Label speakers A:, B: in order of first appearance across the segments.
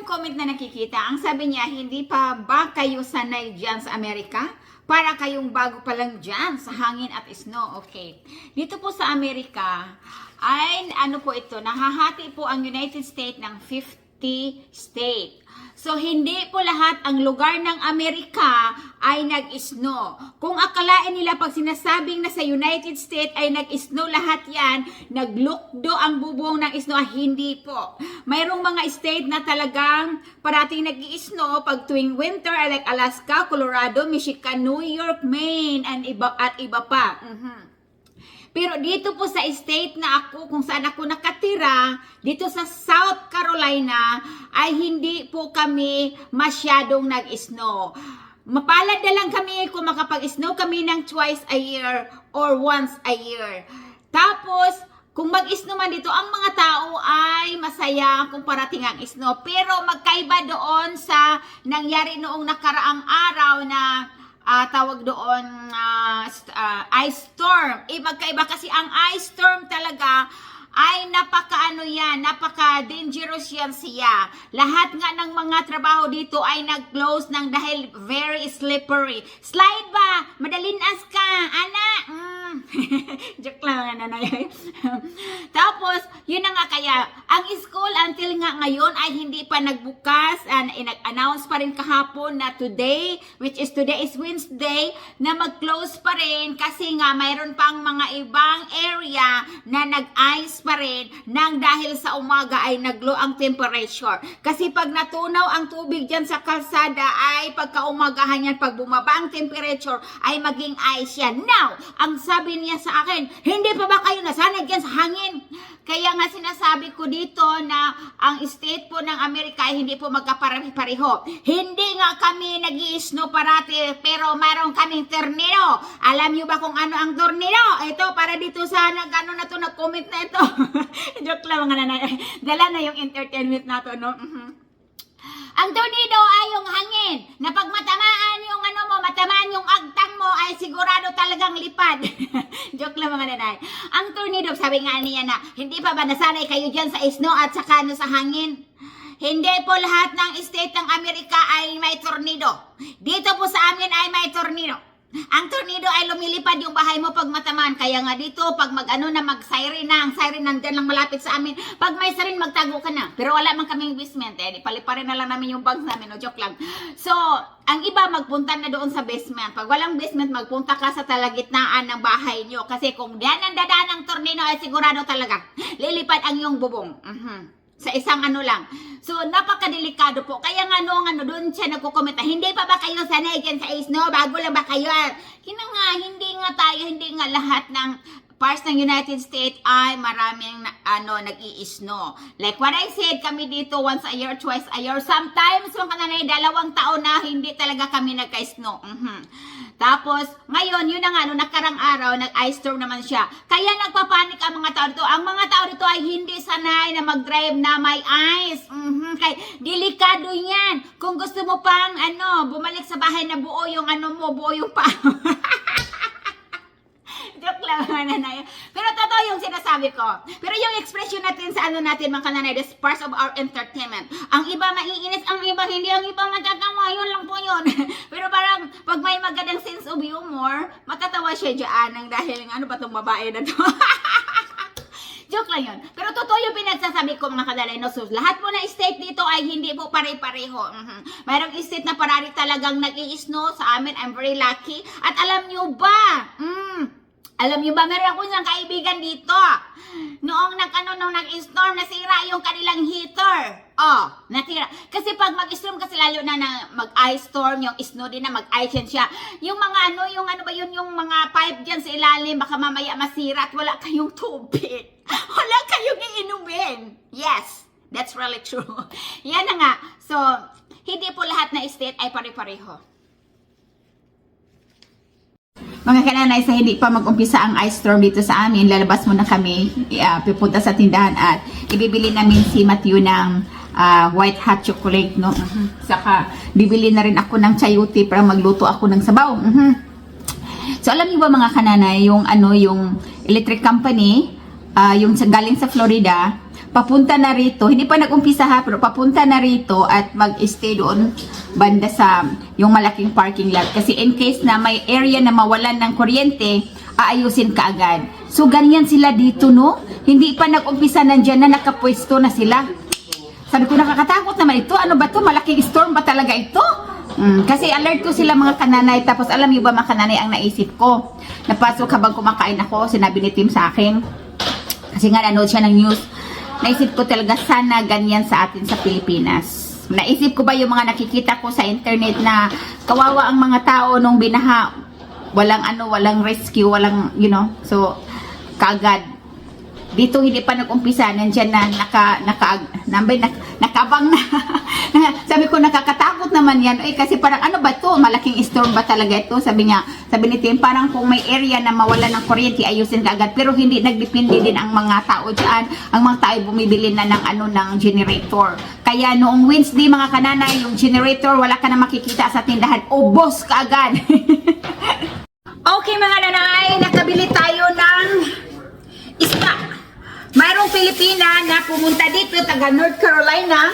A: comment na nakikita, ang sabi niya, hindi pa ba kayo sanay dyan sa Amerika? Para kayong bago pa lang dyan sa hangin at snow. Okay. Dito po sa Amerika, ay ano po ito, nahahati po ang United States ng 50 state. So, hindi po lahat ang lugar ng Amerika ay nag-snow. Kung akalain nila pag sinasabing na sa United States ay nag-snow lahat yan, naglukdo ang bubong ng snow, hindi po. Mayroong mga state na talagang parating nag-snow pag tuwing winter, like Alaska, Colorado, Michigan, New York, Maine, and iba pa. Pero dito po sa state na ako, kung saan ako nakatira, dito sa South Carolina, ay hindi po kami masyadong nag-snow. Mapalad na lang kami kung makapag-snow kami ng twice a year or once a year. Tapos, kung mag-snow man dito, ang mga tao ay masaya kung parating ang snow. Pero magkaiba doon sa nangyari noong nakaraang araw na tawag doon ice storm. Magkaiba kasi ang ice storm talaga ay napaka-dangerous yan siya. Lahat nga ng mga trabaho dito ay nag-close ng dahil very slippery. Slide ba? Madalinas ka, anak. Joke lang, nanay. Tapos, yun na nga kaya, ang school until nga ngayon ay hindi pa nagbukas, nag-announce pa rin kahapon na today, which is today is Wednesday, na mag-close pa rin kasi nga mayroon pang mga ibang area na nag-ice pa rin nang dahil sa umaga ay nag-low ang temperature. Kasi pag natunaw ang tubig dyan sa kalsada ay pagkaumagahan yan, pag bumaba ang temperature ay maging ice yan. Now, ang sabi niya sa akin, hindi pa ba kayo nasanay dyan sa hangin? Kaya nga sinasabi ko dito na ang state po ng Amerika ay hindi po magkapareho. Hindi nga kami nag-i-snow parati, pero mayroon kaming tornado. Alam nyo ba kung ano ang tornado? Ito, para dito sa nag-comment na ito. Joke lang mga nanay. Dala na yung entertainment na to, no? Ang tornado ay yung hangin na pag matamaan yung matamaan yung agtang mo ay sigurado talagang lipad. Joke lang mga nanay. Ang tornado, sabi nga niya na, hindi pa ba nasanay kayo dyan sa snow at saka sa hangin? Hindi po lahat ng state ng Amerika ay may tornado. Dito po sa amin ay may tornado. Ang tornado ay lumilipad yung bahay mo pag matamaan. Kaya nga dito, pag mag-siren na, ang siren nandyan lang malapit sa amin. Pag may siren, magtago ka na. Pero wala man kaming basement. Paliparin na lang namin yung bags namin. No, joke lang. So, ang iba magpunta na doon sa basement. Pag walang basement, magpunta ka sa talagitnaan ng bahay nyo. Kasi kung diyan ang dadaan ng tornado, ay sigurado talaga lilipad ang iyong bubong. Sa isang lang. So, napakadelikado po. Kaya nga doon siya nagkukomenta, hindi pa ba kayo sanay dyan sa snow? Bago lang ba kayo? Hindi nga lahat ng parts ng United States ay maraming nag-i-snow. Like what I said, kami dito once a year, twice a year. Sometimes, mga nanay, 2 taon na hindi talaga kami nagka-snow. Tapos, ngayon, yun na nga, nakarang araw, nag-ice storm naman siya. Kaya nagpapanik ang mga tao dito. Ang mga tao dito ay hindi sanay na mag-drive na may ice. Kaya, delikado yan. Kung gusto mo pang, bumalik sa bahay na buo yung buo yung pa. Joke lang mga nanay. Pero totoo yung sinasabi ko. Pero yung expression natin sa natin mga kananay, that's part of our entertainment. Ang iba maiinis, ang iba hindi, ang iba matatawa, yun lang po yun. Pero parang pag may magandang sense of humor, matatawa siya dyan dahil ba itong babae na to. Joke lang yun. Pero totoo yung pinagsasabi ko mga kadalay. So, lahat po na state dito ay hindi po pare-pareho. Mayroong state na parari talagang nag-i-snow. Sa amin, I'm very lucky. At alam nyo ba, meron ako isang kaibigan dito. Noong nag-storm, nasira yung kanilang heater. Natira. Kasi pag mag-storm kasi lalo na mag-ice storm, yung snow din na mag-ice yan siya. Yung mga yung mga pipe dyan sa ilalim, baka mamaya masira at wala kayong tubig. Wala kayong iinumin. Yes, that's really true. Yan na nga. So, hindi po lahat na state ay pare-pareho. Mga kananay, sa hindi pa mag-umpisa ang ice storm dito sa amin, lalabas muna kami, pupunta sa tindahan at ibibili namin si Matthew ng white hot chocolate, no? Saka, bibili na rin ako ng chayote para magluto ako ng sabaw. So, alam niyo ba mga kananay, yung electric company, yung galing sa Florida, papunta na rito, hindi pa nag-umpisa ha, pero papunta na rito at mag-stay doon banda sa yung malaking parking lot. Kasi in case na may area na mawalan ng kuryente, aayusin ka agad. So, ganyan sila dito, no? Hindi pa nag-umpisa nandyan na nakapwesto na sila. Sabi ko, nakakatakot naman ito. Ano ba to? Malaking storm ba talaga ito? Kasi alert ko sila mga kananay. Tapos alam niyo ba mga kananay ang naisip ko? Napasok habang kumakain ako, sinabi ni Tim sa akin. Kasi nga nanood siya ng news. Naisip ko talaga sana ganyan sa atin sa Pilipinas. Naisip ko ba yung mga nakikita ko sa internet na kawawa ang mga tao nung binaha, walang rescue, walang, so, kaagad. Dito hindi pa nag-umpisa, nandiyan na nakabang na. Sabi ko, nakakatakot naman yan. Kasi parang ano ba to? Malaking storm ba talaga ito? Sabi ni Tim, parang kung may area na mawala ng kuryente, ayusin ka agad. Pero hindi, nagdepende din ang mga tao dyan. Ang mga tao bumibili na ng generator. Kaya noong Wednesday, mga kananay, yung generator, wala ka na makikita sa tindahan. Ubos ka agad. Okay mga nanay, nakabili tayo ng isda. Mayroong Pilipina na pumunta dito, taga North Carolina.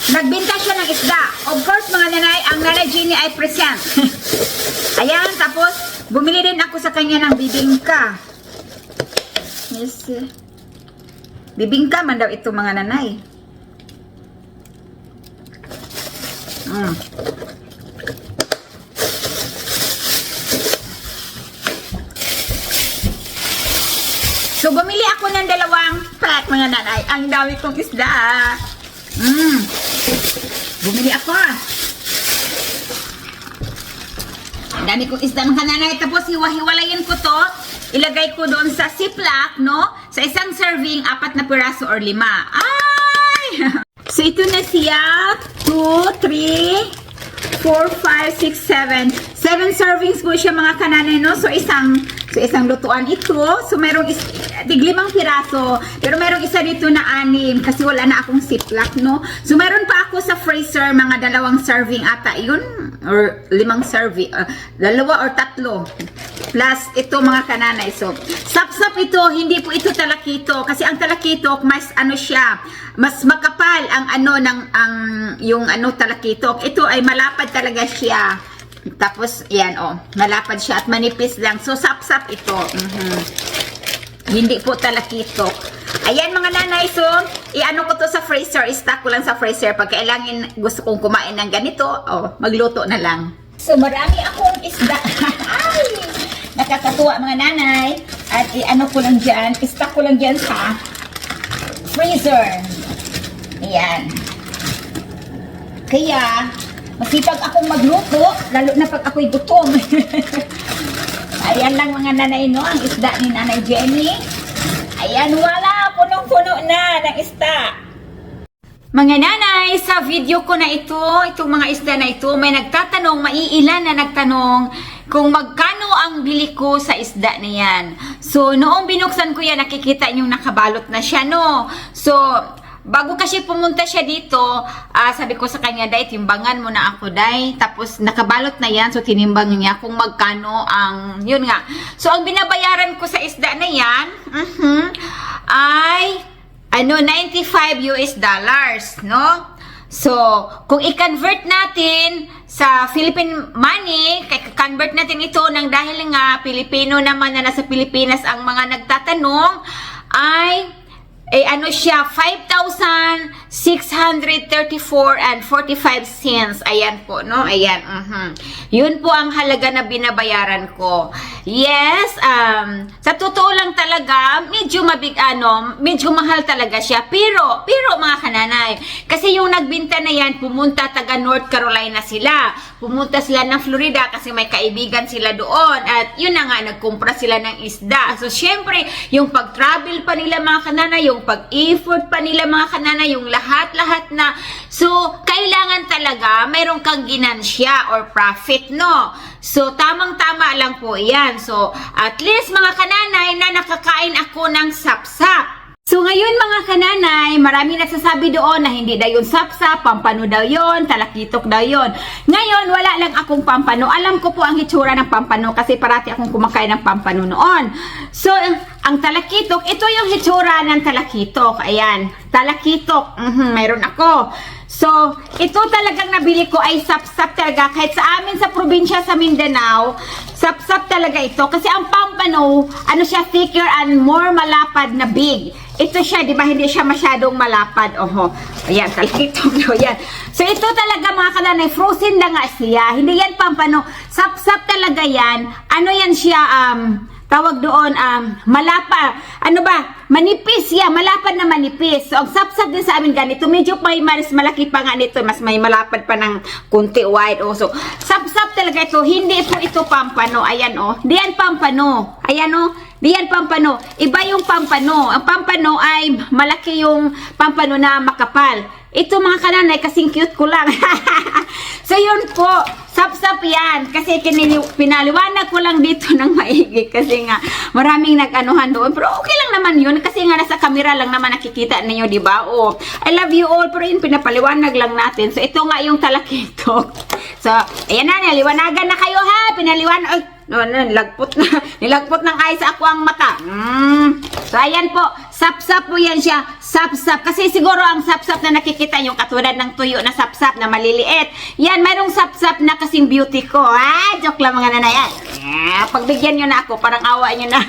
A: Nagbenta siya ng isda. Of course, mga nanay, ang Nanay Jenny ay present. Ayan, tapos, bumili din ako sa kanya ng bibingka. Yes. Bibingka man daw ito, mga nanay. So, bumili ako ng 2 pack, mga nanay. Ang dami kong isda. Bumili ako. Ang dami kong isda, mga nanay. Tapos, hiwa-hiwalayin ko to. Ilagay ko doon sa ziplock, no? Sa isang serving, 4 na piraso or 5. Ay! So, ito na siya. 2, 3, 4, 5, 6, 7. 7 servings po siya, mga kananay, no? So, isang lutuan ito. So, mayroong 5 piraso. Pero mayroong isa dito na 6 kasi wala na akong ziplock, no? So, mayroon pa ako sa freezer, mga 2 serving ata yun. Or 5 serving. 2 or 3. Plus, ito mga kananay. So, sap-sap ito. Hindi po ito talakito. Kasi ang talakito, mas siya, mas makapal yung talakitok. Ito ay malapad talaga siya. Tapos, yan, malapad siya at manipis lang. So, sap-sap ito. Hindi po talakitok. Ayan, mga nanay. So, i-ano ko to sa freezer. I-stack ko lang sa freezer. Pag kailangan, gusto kong kumain ng ganito, magluto na lang. So, marami akong isda. Ay! Nakakatuwa, mga nanay. At i-ano ko lang dyan. I-stack ko lang dyan sa freezer. Ayan. Kaya, masipag akong magluto, lalo na pag ako'y gutom. Ayan lang mga nanay, no? Ang isda ni Nanay Jenny. Ayan, wala. Punong-puno na ng isda. Mga nanay, sa video ko na ito, itong mga isda na ito, may nagtatanong, maiilan na nagtanong kung magkano ang bili ko sa isda na yan. So, noong binuksan ko yan, nakikita nyo nakabalot na siya, no? So, bago kasi pumunta siya dito, sabi ko sa kanya, Day, timbangan mo na ako, Day. Tapos, nakabalot na yan. So, tinimbang niya kung magkano ang, yun nga. So, ang binabayaran ko sa isda na yan, ay, $95 US, no? So, kung i-convert natin sa Philippine money, convert natin ito nang dahil nga Pilipino naman na nasa Pilipinas ang mga nagtatanong, ay siya 5,634.45. Ayan po, no? Ayan. Yun po ang halaga na binabayaran ko. Yes, sa totoo lang talaga, medyo mahal talaga siya. Pero mga kananay, kasi yung nagbenta na yan, pumunta taga North Carolina sila. Pumunta sila ng Florida kasi may kaibigan sila doon. At yun na nga, nagkumpra sila ng isda. So, syempre, yung pag-travel pa nila mga kananay, yung pag-effort pa nila mga kananay, yung lahat-lahat na. So, kailangan talaga mayroon kang ginansya or profit, no? So, tamang-tama lang po yan. So, at least mga kananay na nakakain ako ng sap-sap. So ngayon mga kananay, marami nagsasabi doon na hindi daw yun sapsap, pampano daw yun, talakitok daw yun. Ngayon, wala lang akong pampano. Alam ko po ang hitsura ng pampano kasi parati akong kumakain ng pampano noon. So, ang talakitok, ito yung hitsura ng talakitok. Ayan, talakitok. Mayroon ako. So, ito talagang nabili ko ay sapsap talaga. Kahit sa amin sa probinsya sa Mindanao, sapsap talaga ito. Kasi ang pampano, ano siya, thicker and more malapad na big. Ito siya, di ba, hindi siya masyadong malapad. Oho, ayan, talakitok daw yan. So, ito talaga mga kananay, frozen na nga siya. Hindi yan pampano. Sapsap talaga yan. Ano yan siya, tawag doon, malapa, ano ba, manipis yan, malapad na manipis. So, ang sapsap din sa amin ganito, medyo may mas malaki pa nga nito, mas may malapad pa ng kunti wide. Oh. So, sapsap talaga ito, hindi po ito pampano. Ayan, oh, di yan pampano. Ayan, oh, di yan pampano. Iba yung pampano. Ang pampano ay malaki yung pampano na makapal. Ito mga kananay, kasing cute ko lang. So, yun po. Sapsap yan. Kasi pinaliwanag ko lang dito ng maigi. Kasi nga, maraming nag-anuhan doon. Pero okay lang naman yun. Kasi nga, nasa camera lang naman nakikita ninyo, di ba? Oh, I love you all. Pero yun, pinapaliwanag lang natin. So, ito nga yung talakitok. So, ayan na, naliwanagan na kayo ha. Pinaliwanag. Ay, no, nilagpot na. Nilagpot ng ice ako ang mata. So, ayan po. Sapsap po yan siya. Sapsap. Kasi siguro ang sapsap na nakikita yung katulad ng tuyo na sapsap na maliliit. Yan, mayroong sapsap na kasing beauty ko. Joke lang mga nanay. Pagbigyan nyo na ako. Parang awa nyo na.